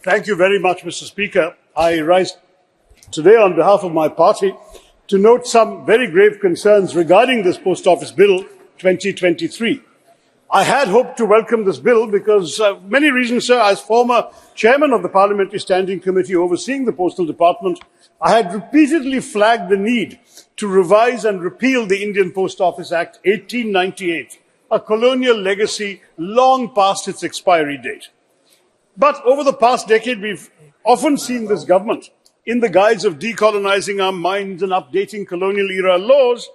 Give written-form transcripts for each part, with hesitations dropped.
Thank you very much, Mr. Speaker. I rise today on behalf of my party to note some very grave concerns regarding this Post Office Bill 2023. I had hoped to welcome this bill because many reasons, sir. As former chairman of the Parliamentary Standing Committee overseeing the Postal Department, I had repeatedly flagged the need to revise and repeal the Indian Post Office Act 1898, a colonial legacy long past its expiry date. But over the past decade, we've often seen this government, in the guise of decolonizing our minds and updating colonial-era laws,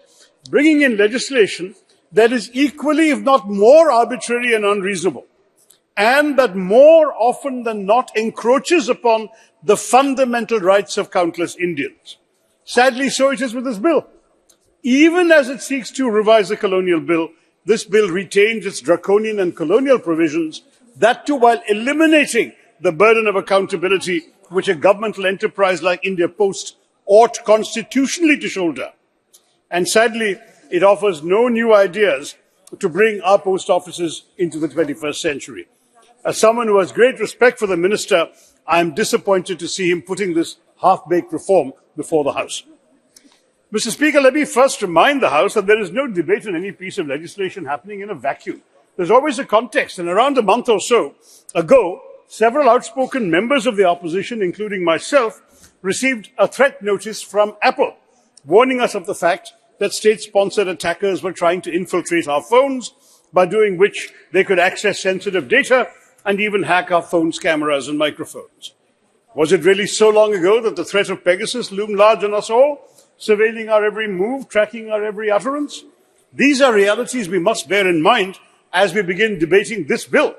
bringing in legislation that is equally, if not more, arbitrary and unreasonable, and that more often than not encroaches upon the fundamental rights of countless Indians. Sadly, so it is with this bill. Even as it seeks to revise the colonial bill, this bill retains its draconian and colonial provisions, that too while eliminating the burden of accountability which a governmental enterprise like India Post ought constitutionally to shoulder. And sadly, it offers no new ideas to bring our post offices into the 21st century. As someone who has great respect for the minister, I am disappointed to see him putting this half-baked reform before the House. Mr. Speaker, let me first remind the House that there is no debate on any piece of legislation happening in a vacuum. There's always a context, and around a month or so ago, several outspoken members of the opposition, including myself, received a threat notice from Apple, warning us of the fact that state-sponsored attackers were trying to infiltrate our phones, by doing which they could access sensitive data and even hack our phones' cameras and microphones. Was it really so long ago that the threat of Pegasus loomed large on us all, surveilling our every move, tracking our every utterance? These are realities we must bear in mind as we begin debating this bill,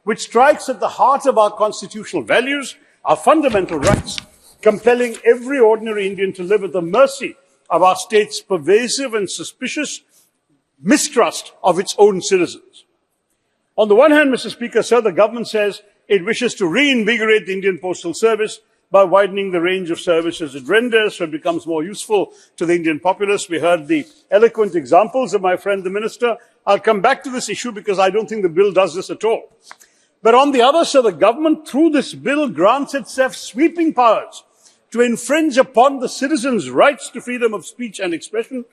which strikes at the heart of our constitutional values, our fundamental rights, compelling every ordinary Indian to live at the mercy of our state's pervasive and suspicious mistrust of its own citizens. On the one hand, Mr. Speaker, sir, the government says it wishes to reinvigorate the Indian Postal Service by widening the range of services it renders so it becomes more useful to the Indian populace. We heard the eloquent examples of my friend the minister. I'll come back to this issue because I don't think the bill does this at all. But on the other, sir, the government through this bill grants itself sweeping powers to infringe upon the citizens' rights to freedom of speech and expression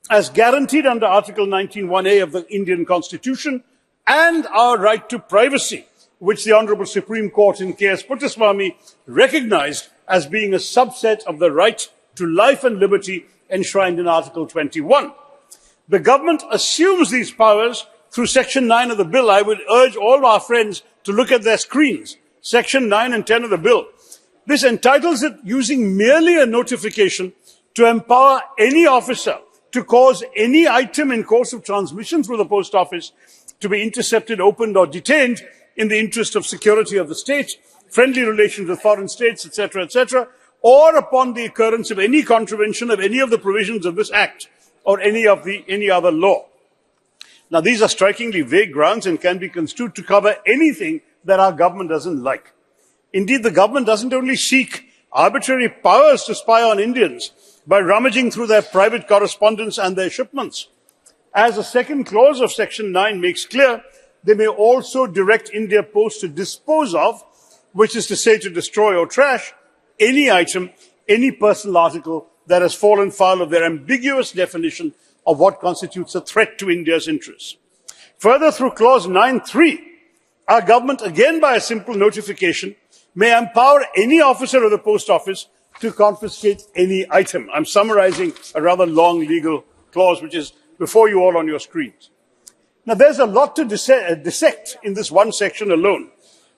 as guaranteed under Article 19(1)(a) of the Indian Constitution, and our right to privacy, which the Honourable Supreme Court in K.S. Puttaswamy recognized as being a subset of the right to life and liberty enshrined in Article 21. The government assumes these powers through Section 9 of the bill. I would urge all our friends to look at their screens. Section 9 and 10 of the bill. This entitles it, using merely a notification, to empower any officer to cause any item in course of transmission through the post office to be intercepted, opened or detained in the interest of security of the state, friendly relations with foreign states, etc., or upon the occurrence of any contravention of any of the provisions of this Act or any other law. Now, these are strikingly vague grounds and can be construed to cover anything that our government doesn't like. Indeed, the government doesn't only seek arbitrary powers to spy on Indians by rummaging through their private correspondence and their shipments. As the second clause of Section 9 makes clear, they may also direct India Post to dispose of, which is to say to destroy or trash, any item, any personal article that has fallen foul of their ambiguous definition of what constitutes a threat to India's interests. Further, through Clause 9(3), our government, again by a simple notification, may empower any officer of the post office to confiscate any item. I'm summarizing a rather long legal clause which is before you all on your screens. Now, there's a lot to dissect in this one section alone,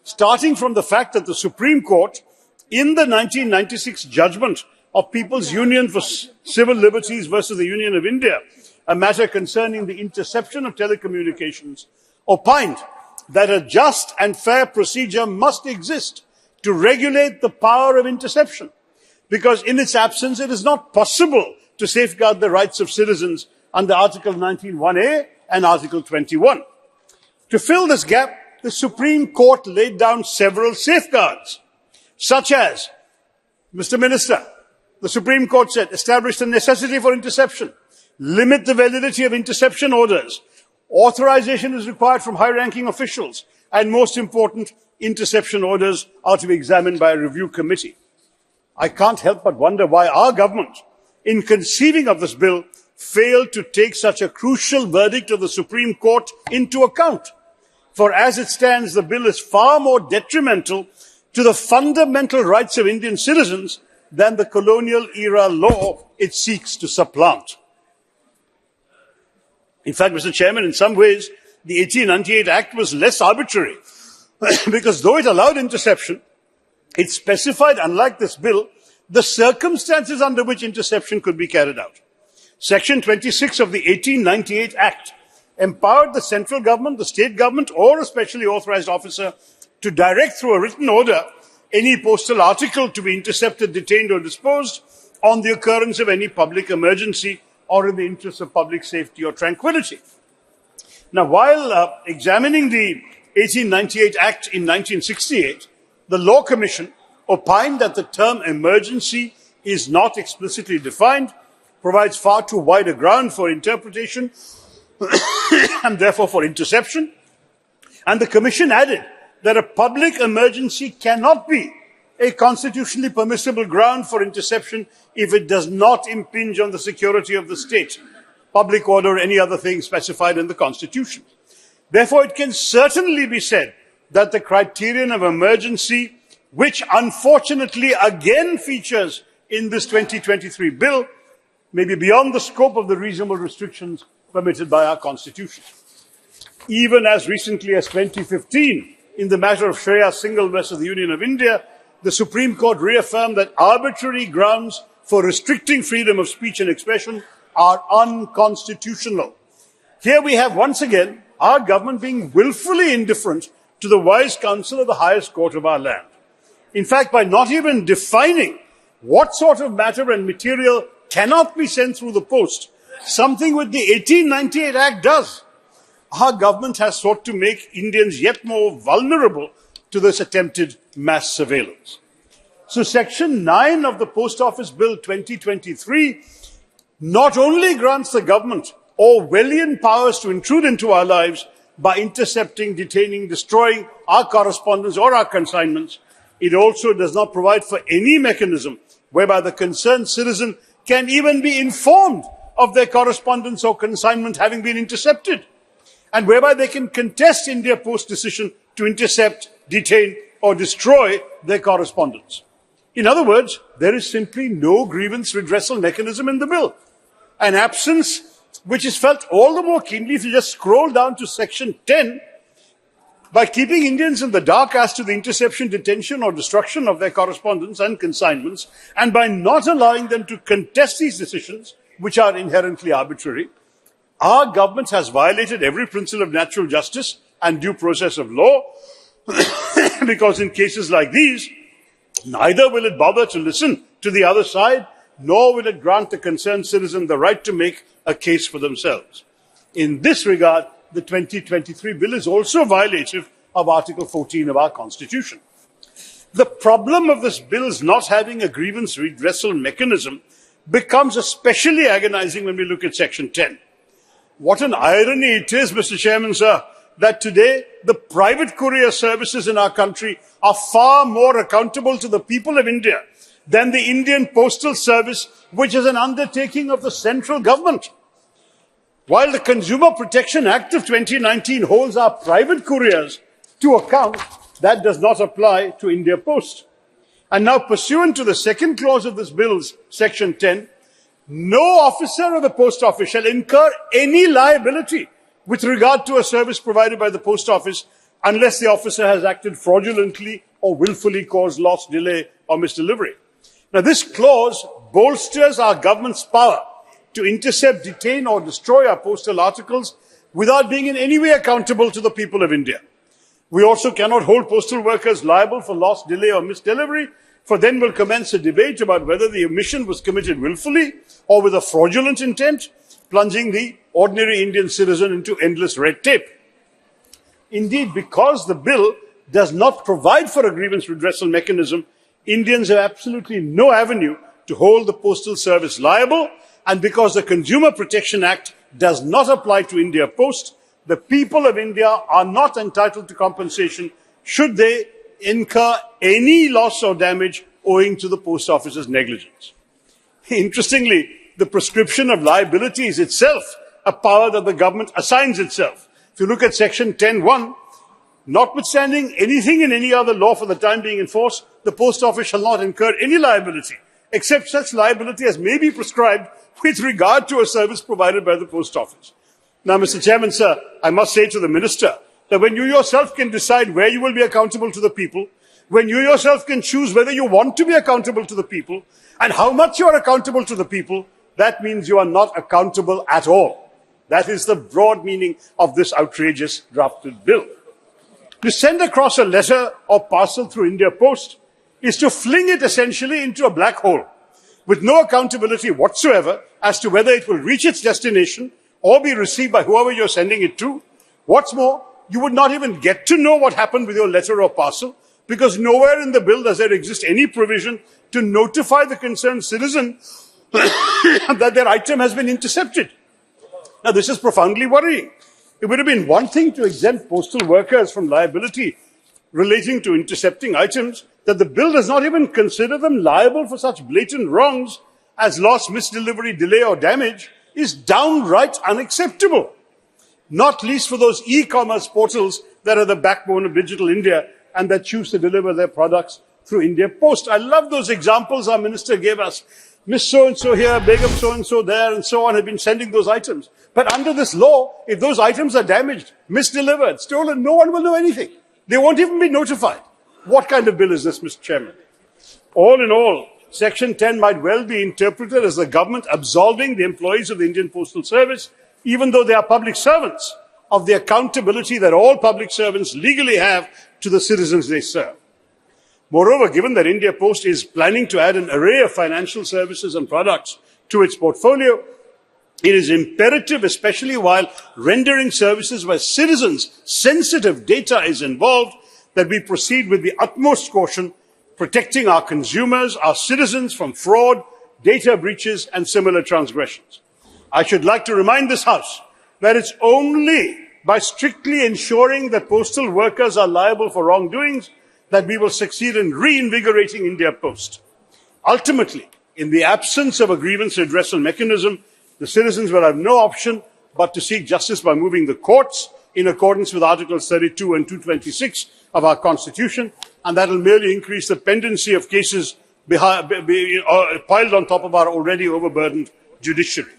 starting from the fact that the Supreme Court, in the 1996 judgment of People's Union for Civil Liberties versus the Union of India, a matter concerning the interception of telecommunications, opined that a just and fair procedure must exist to regulate the power of interception, because in its absence it is not possible to safeguard the rights of citizens under Article 19(1)(a) and Article 21. To fill this gap, the Supreme Court laid down several safeguards, such as, Mr. Minister, the Supreme Court said, establish the necessity for interception, limit the validity of interception orders, authorization is required from high-ranking officials, and most important, interception orders are to be examined by a review committee. I can't help but wonder why our government, in conceiving of this bill, failed to take such a crucial verdict of the Supreme Court into account. For as it stands, the bill is far more detrimental to the fundamental rights of Indian citizens than the colonial era law it seeks to supplant. In fact, Mr. Chairman, in some ways, the 1898 Act was less arbitrary because though it allowed interception, it specified, unlike this bill, the circumstances under which interception could be carried out. Section 26 of the 1898 Act empowered the central government, the state government, or a specially authorized officer to direct through a written order any postal article to be intercepted, detained, or disposed on the occurrence of any public emergency or in the interest of public safety or tranquility. Now, while examining the 1898 Act in 1968, the Law Commission opined that the term emergency is not explicitly defined, provides far too wide a ground for interpretation and therefore for interception. And the Commission added that a public emergency cannot be a constitutionally permissible ground for interception if it does not impinge on the security of the state, public order, or any other thing specified in the Constitution. Therefore, it can certainly be said that the criterion of emergency, which unfortunately again features in this 2023 bill, may be beyond the scope of the reasonable restrictions permitted by our Constitution. Even as recently as 2015, in the matter of Shreya Singhal versus the Union of India, the Supreme Court reaffirmed that arbitrary grounds for restricting freedom of speech and expression are unconstitutional. Here we have once again our government being willfully indifferent to the wise counsel of the highest court of our land. In fact, by not even defining what sort of matter and material cannot be sent through the post, something which the 1898 Act does, our government has sought to make Indians yet more vulnerable to this attempted mass surveillance. So Section 9 of the Post Office Bill 2023 not only grants the government Orwellian powers to intrude into our lives by intercepting, detaining, destroying our correspondence or our consignments, it also does not provide for any mechanism whereby the concerned citizen can even be informed of their correspondence or consignment having been intercepted, and whereby they can contest India Post's decision to intercept, detain, or destroy their correspondence. In other words, there is simply no grievance redressal mechanism in the bill, an absence which is felt all the more keenly if you just scroll down to Section 10. By keeping Indians in the dark as to the interception, detention, or destruction of their correspondence and consignments, and by not allowing them to contest these decisions, which are inherently arbitrary, our government has violated every principle of natural justice and due process of law, because in cases like these, neither will it bother to listen to the other side, nor will it grant the concerned citizen the right to make a case for themselves. In this regard, the 2023 bill is also violative of Article 14 of our Constitution. The problem of this bill's not having a grievance redressal mechanism becomes especially agonizing when we look at Section 10. What an irony it is, Mr. Chairman, sir, that today the private courier services in our country are far more accountable to the people of India than the Indian Postal Service, which is an undertaking of the central government. While the Consumer Protection Act of 2019 holds our private couriers to account, that does not apply to India Post. And now, pursuant to the second clause of this bill's Section 10, no officer of the Post Office shall incur any liability with regard to a service provided by the Post Office unless the officer has acted fraudulently or willfully caused loss, delay, or misdelivery. Now, this clause bolsters our government's power to intercept, detain, or destroy our postal articles without being in any way accountable to the people of India. We also cannot hold postal workers liable for loss, delay, or misdelivery, for then will commence a debate about whether the omission was committed willfully or with a fraudulent intent, plunging the ordinary Indian citizen into endless red tape. Indeed, because the bill does not provide for a grievance redressal mechanism, Indians have absolutely no avenue to hold the Postal Service liable, and because the Consumer Protection Act does not apply to India Post, the people of India are not entitled to compensation should they incur any loss or damage owing to the post office's negligence. Interestingly, the prescription of liability is itself a power that the government assigns itself. If you look at section 10(1), notwithstanding anything in any other law for the time being in force, the post office shall not incur any liability, except such liability as may be prescribed with regard to a service provided by the post office. Now, Mr. Chairman, sir, I must say to the Minister that when you yourself can decide where you will be accountable to the people, when you yourself can choose whether you want to be accountable to the people and how much you are accountable to the people, that means you are not accountable at all. That is the broad meaning of this outrageous drafted bill. To send across a letter or parcel through India Post is to fling it essentially into a black hole with no accountability whatsoever as to whether it will reach its destination or be received by whoever you're sending it to. What's more, you would not even get to know what happened with your letter or parcel, because nowhere in the bill does there exist any provision to notify the concerned citizen that their item has been intercepted. Now, this is profoundly worrying. It would have been one thing to exempt postal workers from liability relating to intercepting items, that the bill does not even consider them liable for such blatant wrongs as loss, misdelivery, delay or damage is downright unacceptable. Not least for those e-commerce portals that are the backbone of digital India and that choose to deliver their products through India Post. I love those examples our minister gave us. Miss so-and-so here, Begum so-and-so there, and so on, have been sending those items. But under this law, if those items are damaged, misdelivered, stolen, no one will know anything. They won't even be notified. What kind of bill is this, Mr. Chairman? All in all, Section 10 might well be interpreted as the government absolving the employees of the Indian Postal Service, even though they are public servants, of the accountability that all public servants legally have to the citizens they serve. Moreover, given that India Post is planning to add an array of financial services and products to its portfolio, it is imperative, especially while rendering services where citizens' sensitive data is involved, that we proceed with the utmost caution, protecting our consumers, our citizens from fraud, data breaches and similar transgressions. I should like to remind this House that it's only by strictly ensuring that postal workers are liable for wrongdoings that we will succeed in reinvigorating India Post. Ultimately, in the absence of a grievance redressal mechanism, the citizens will have no option but to seek justice by moving the courts in accordance with Articles 32 and 226 of our Constitution, and that will merely increase the pendency of cases piled on top of our already overburdened judiciary.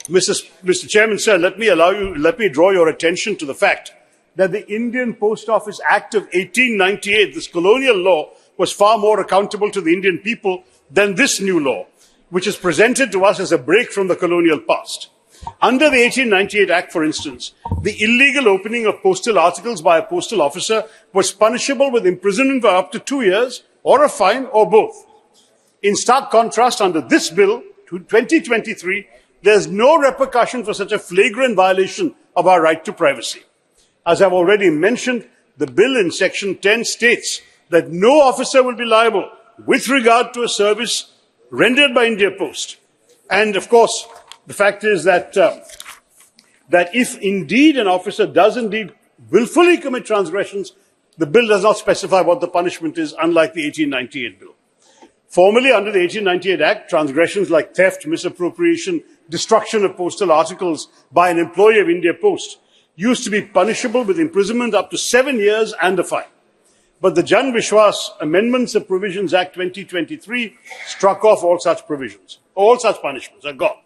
Mr. Chairman, sir, let me draw your attention to the fact that the Indian Post Office Act of 1898, this colonial law, was far more accountable to the Indian people than this new law, which is presented to us as a break from the colonial past. Under the 1898 Act, for instance, the illegal opening of postal articles by a postal officer was punishable with imprisonment for up to 2 years, or a fine, or both. In stark contrast, under this bill, 2023, there is no repercussion for such a flagrant violation of our right to privacy. As I've already mentioned, the bill in Section 10 states that no officer will be liable with regard to a service rendered by India Post. And of course, the fact is that if indeed an officer does indeed willfully commit transgressions, the bill does not specify what the punishment is, unlike the 1898 bill. Formerly, under the 1898 Act, transgressions like theft, misappropriation, destruction of postal articles by an employee of India Post used to be punishable with imprisonment up to 7 years and a fine. But the Jan Vishwas Amendments of Provisions Act 2023 struck off all such provisions. All such punishments are gone.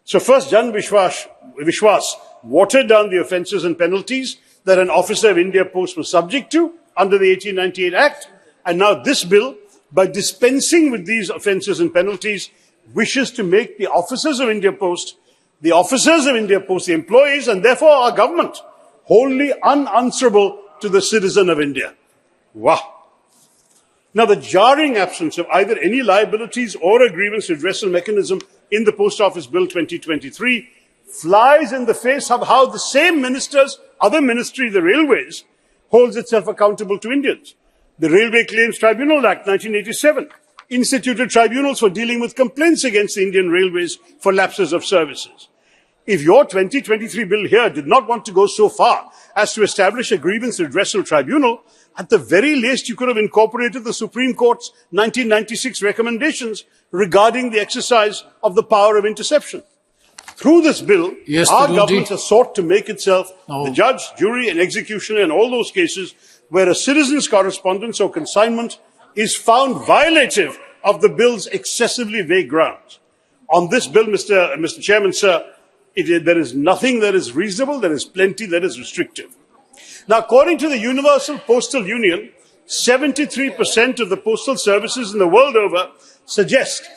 So first, Jan Vishwas watered down the offences and penalties that an officer of India Post was subject to under the 1898 Act. And now this bill, by dispensing with these offences and penalties, wishes to make the officers of India Post, the employees, and therefore our government, wholly unanswerable to the citizen of India. Wow. Now, the jarring absence of either any liabilities or a grievance redressal mechanism in the Post Office Bill 2023 flies in the face of how the same ministers, other ministry, the Railways, holds itself accountable to Indians. The Railway Claims Tribunal Act 1987 instituted tribunals for dealing with complaints against the Indian Railways for lapses of services. if your 2023 bill here did not want to go so far as to establish a grievance redressal tribunal, at the very least you could have incorporated the Supreme Court's 1996 recommendations regarding the exercise of the power of interception. Through this bill, our government has sought to make itself the judge, jury, and executioner in all those cases where a citizen's correspondence or consignment is found violative of the bill's excessively vague grounds. On this bill, Mr. Chairman, sir, there is nothing that is reasonable, there is plenty that is restrictive. Now, according to the Universal Postal Union, 73% of the postal services in the world over suggest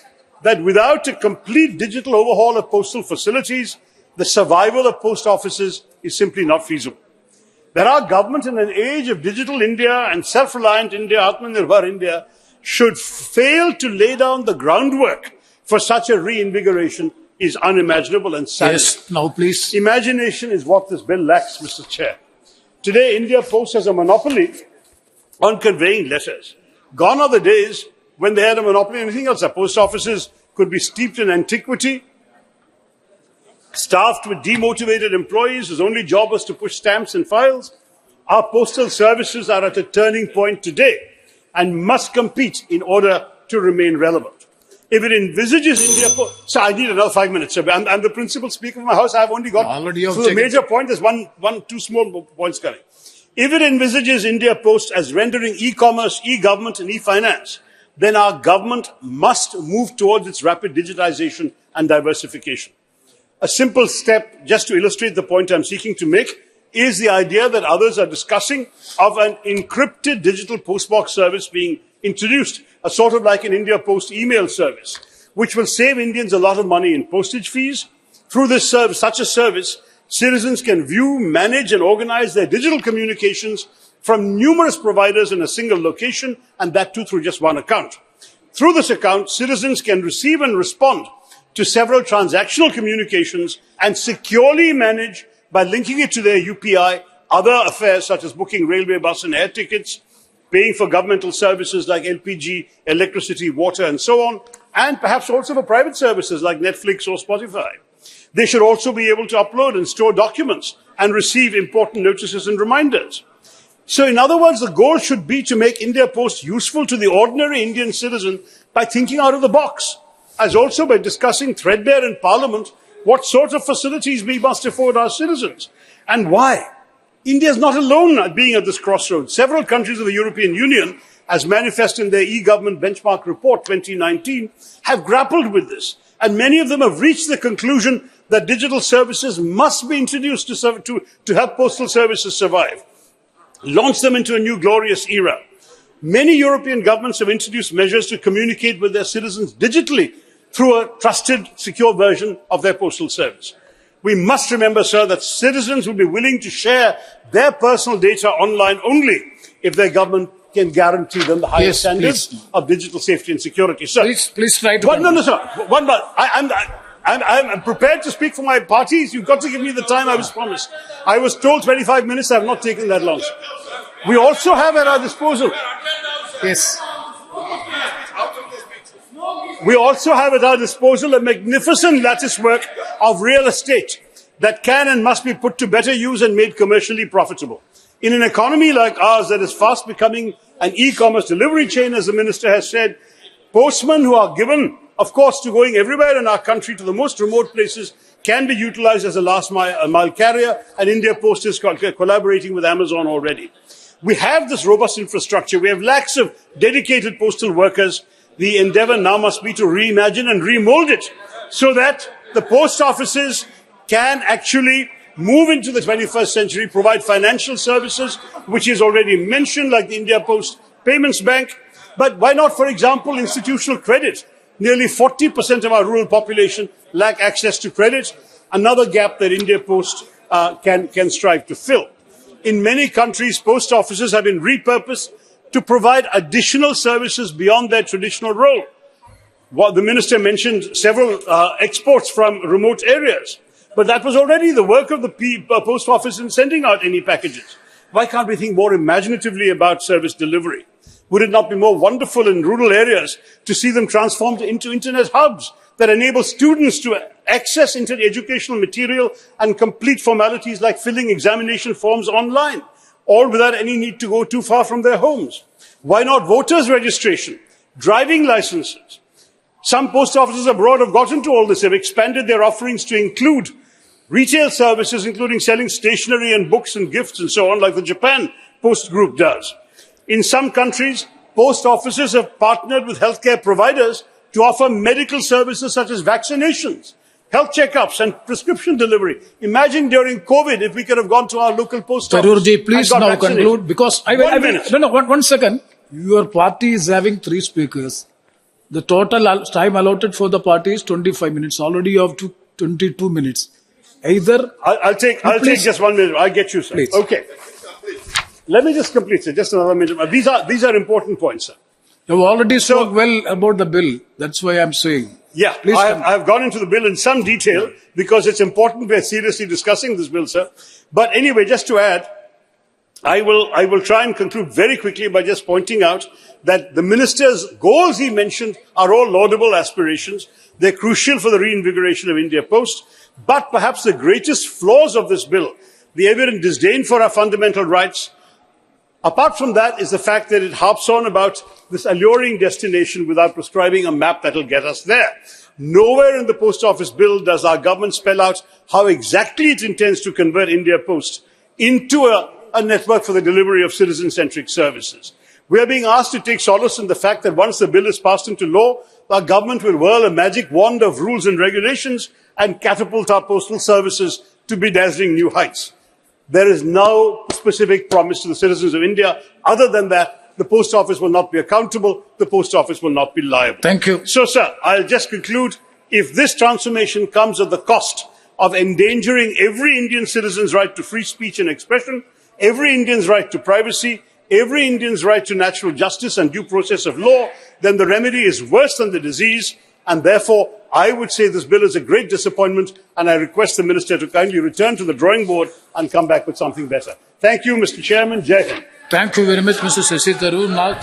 that without a complete digital overhaul of postal facilities, the survival of post offices is simply not feasible. That our government in an age of digital India and self-reliant India, Atmanirbhar India, should fail to lay down the groundwork for such a reinvigoration is unimaginable and sad. Yes, now please. Imagination is what this bill lacks, Mr. Chair. Today, India Post has a monopoly on conveying letters. Gone are the days when they had a monopoly on anything else. Our post offices could be steeped in antiquity, staffed with demotivated employees whose only job was to push stamps and files. Our postal services are at a turning point today and must compete in order to remain relevant. If it envisages India Post... So I need another 5 minutes, sir. I'm the principal speaker of my house. I've only got to the major point. There's two small points coming. If it envisages India Post as rendering e-commerce, e-government and e-finance, then our government must move towards its rapid digitization and diversification. A simple step, just to illustrate the point I'm seeking to make, is the idea that others are discussing of an encrypted digital postbox service being introduced, a sort of like an India Post email service, which will save Indians a lot of money in postage fees. Through this service, such a service, citizens can view, manage and organize their digital communications from numerous providers in a single location, and that too through just one account. Through this account, citizens can receive and respond to several transactional communications and securely manage, by linking it to their UPI, other affairs such as booking railway, bus and air tickets, paying for governmental services like LPG, electricity, water and so on, and perhaps also for private services like Netflix or Spotify. They should also be able to upload and store documents and receive important notices and reminders. So in other words, the goal should be to make India Post useful to the ordinary Indian citizen by thinking out of the box, as also by discussing threadbare in Parliament what sort of facilities we must afford our citizens and why. India is not alone at being at this crossroads. Several countries of the European Union, as manifest in their e-government benchmark report 2019, have grappled with this, and many of them have reached the conclusion that digital services must be introduced to help postal services survive, launch them into a new glorious era. Many European governments have introduced measures to communicate with their citizens digitally through a trusted, secure version of their postal service. We must remember, sir, that citizens will be willing to share their personal data online only if their government can guarantee them the highest standards of digital safety and security. Sir, please try to... No, sir. I'm prepared to speak for my parties. You've got to give me the time I was promised. I was told 25 minutes. I have not taken that long, sir. We also have at our disposal... Yes. We also have at our disposal a magnificent lattice work of real estate that can and must be put to better use and made commercially profitable. In an economy like ours that is fast becoming an e-commerce delivery chain, as the Minister has said, postmen who are given, of course, to going everywhere in our country to the most remote places can be utilized as a last mile carrier, and India Post is collaborating with Amazon already. We have this robust infrastructure. We have lakhs of dedicated postal workers. The endeavor now must be to reimagine and remold it so that the post offices can actually move into the 21st century, provide financial services, which is already mentioned, like the India Post Payments Bank. But why not, for example, institutional credit? Nearly 40% of our rural population lack access to credit, another gap that India Post can strive to fill. In many countries, post offices have been repurposed to provide additional services beyond their traditional role. The Minister mentioned several exports from remote areas, but that was already the work of the post office in sending out any packages. Why can't we think more imaginatively about service delivery? Would it not be more wonderful in rural areas to see them transformed into internet hubs that enable students to access educational material and complete formalities like filling examination forms online, all without any need to go too far from their homes? Why not voters' registration, driving licenses? Some post offices abroad have gotten to all this, have expanded their offerings to include retail services, including selling stationery and books and gifts and so on, like the Japan Post Group does. In some countries, post offices have partnered with healthcare providers to offer medical services such as vaccinations, health checkups and prescription delivery. Imagine during COVID if we could have gone to our local post office. Tharoorji, please and got now vaccinated. conclude because one second. Your party is having 3 speakers. The total time allotted for the party is 25 minutes. Already you have 22 minutes. Either I'll take just 1 minute. I'll get you, sir. Please. Okay. Let me just complete, sir. Just another minute. These are important points, sir. you have already spoke well about the bill. That's why I'm saying. Yeah, Please I've gone into the bill in some detail because it's important we're seriously discussing this bill, sir. But anyway, just to add, I will try and conclude very quickly by just pointing out that the minister's goals he mentioned are all laudable aspirations. They're crucial for the reinvigoration of India Post. But perhaps the greatest flaws of this bill, the evident disdain for our fundamental rights, apart from that, is the fact that it harps on about this alluring destination without prescribing a map that will get us there. Nowhere in the post office bill does our government spell out how exactly it intends to convert India Post into a network for the delivery of citizen-centric services. We are being asked to take solace in the fact that once the bill is passed into law, our government will whirl a magic wand of rules and regulations and catapult our postal services to be dazzling new heights. There is no specific promise to the citizens of India. Other than that, the post office will not be accountable. The post office will not be liable. Thank you. So, sir, I'll just conclude. If this transformation comes at the cost of endangering every Indian citizen's right to free speech and expression, every Indian's right to privacy, every Indian's right to natural justice and due process of law, then the remedy is worse than the disease. And therefore, I would say this bill is a great disappointment, and I request the Minister to kindly return to the drawing board and come back with something better. Thank you, Mr. Chairman. Jai Hind. Thank you very much, Mr. Shashi Tharoor. Now